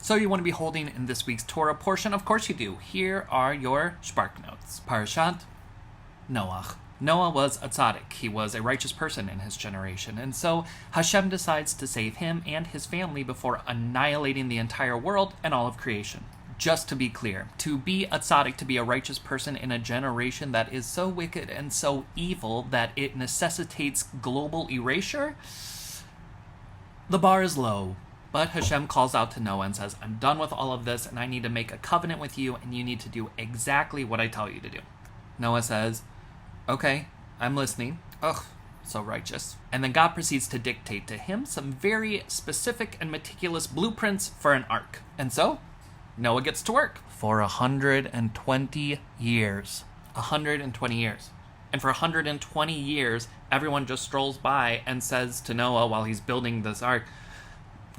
So you want to be holding in this week's Torah portion? Of course you do. Here are your SHPARK notes. Parashat Noach. Noah was a tzaddik. He was a righteous person in his generation, and so Hashem decides to save him and his family before annihilating the entire world and all of creation. Just to be clear, to be a tzaddik, to be a righteous person in a generation that is so wicked and so evil that it necessitates global erasure, the bar is low. But Hashem calls out to Noah and says, I'm done with all of this, and I need to make a covenant with you, and you need to do exactly what I tell you to do. Noah says, okay, I'm listening. Ugh, so righteous. And then God proceeds to dictate to him some very specific and meticulous blueprints for an ark. And so, Noah gets to work for 120 years. 120 years. And for 120 years, everyone just strolls by and says to Noah while he's building this ark,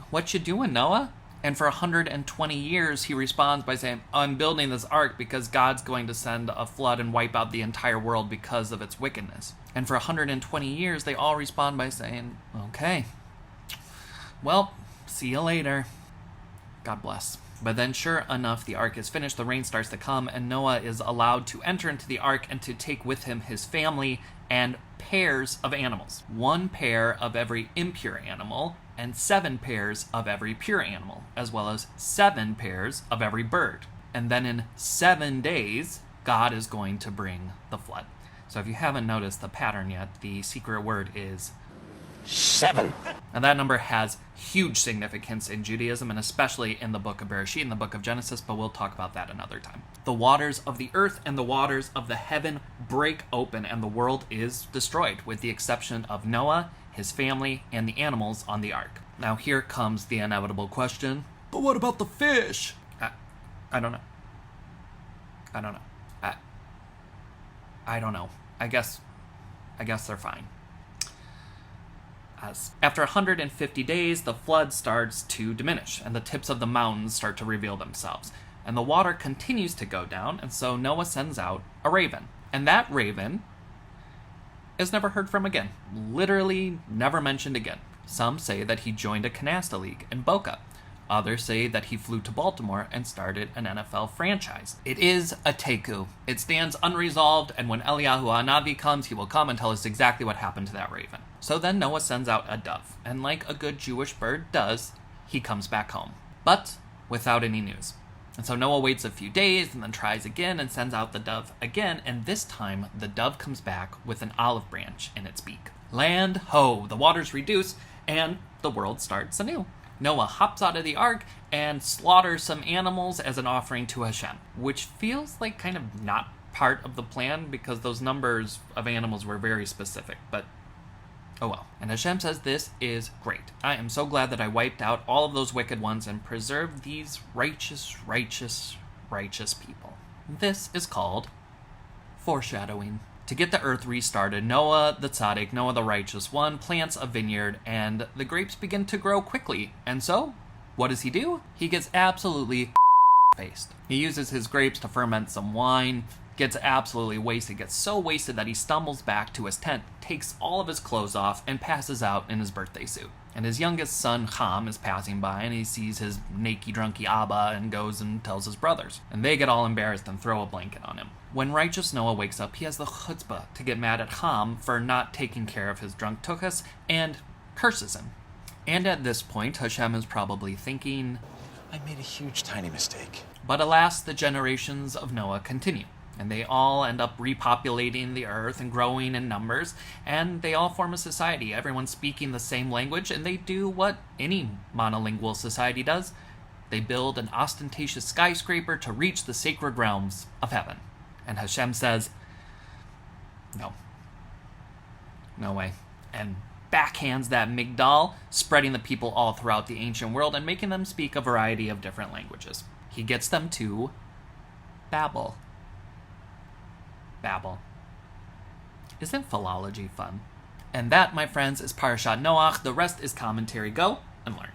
what you doing, Noah? And for 120 years, he responds by saying, I'm building this ark because God's going to send a flood and wipe out the entire world because of its wickedness. And for 120 years, they all respond by saying, okay, well, see you later. God bless. But then, sure enough, the ark is finished, the rain starts to come, and Noah is allowed to enter into the ark and to take with him his family and pairs of animals. 1 pair of every impure animal, and 7 pairs of every pure animal, as well as 7 pairs of every bird. And then in 7 days, God is going to bring the flood. So if you haven't noticed the pattern yet, the secret word is 7. And that number has huge significance in Judaism, and especially in the book of Bereshit, in the book of Genesis, but we'll talk about that another time. The waters of the earth and the waters of the heaven break open, and the world is destroyed, with the exception of Noah, his family, and the animals on the ark. Now here comes the inevitable question, but what about the fish? I don't know. I don't know. I don't know. I guess they're fine. After 150 days, the flood starts to diminish, and the tips of the mountains start to reveal themselves. And the water continues to go down, and so Noah sends out a raven. And that raven is never heard from again. Literally never mentioned again. Some say that he joined a canasta league in Boca. Others say that he flew to Baltimore and started an NFL franchise. It is a teku. It stands unresolved, and when Eliyahu Hanavi comes, he will come and tell us exactly what happened to that raven. So then Noah sends out a dove, and like a good Jewish bird does, he comes back home. But without any news. And so Noah waits a few days and then tries again and sends out the dove again, and this time the dove comes back with an olive branch in its beak. Land ho! The waters reduce, and the world starts anew. Noah hops out of the ark and slaughters some animals as an offering to Hashem, which feels like kind of not part of the plan because those numbers of animals were very specific, but oh well. And Hashem says, this is great. I am so glad that I wiped out all of those wicked ones and preserved these righteous people. This is called foreshadowing. To get the earth restarted, Noah the tzaddik, Noah the righteous one, plants a vineyard, and the grapes begin to grow quickly. And so, what does he do? He gets absolutely faced. He uses his grapes to ferment some wine, gets absolutely wasted, gets so wasted that he stumbles back to his tent, takes all of his clothes off, and passes out in his birthday suit. And his youngest son, Ham, is passing by, and he sees his naked, drunky Abba and goes and tells his brothers. And they get all embarrassed and throw a blanket on him. When righteous Noah wakes up, he has the chutzpah to get mad at Ham for not taking care of his drunk tuchus and curses him. And at this point, Hashem is probably thinking, I made a huge, tiny mistake. But alas, the generations of Noah continue. And they all end up repopulating the earth and growing in numbers, and they all form a society, everyone speaking the same language, and they do what any monolingual society does. They build an ostentatious skyscraper to reach the sacred realms of heaven. And Hashem says, no way. And backhands that Migdal, spreading the people all throughout the ancient world and making them speak a variety of different languages. He gets them to Babel. Isn't philology fun? And that, my friends, is Parashat Noach. The rest is commentary. Go and learn.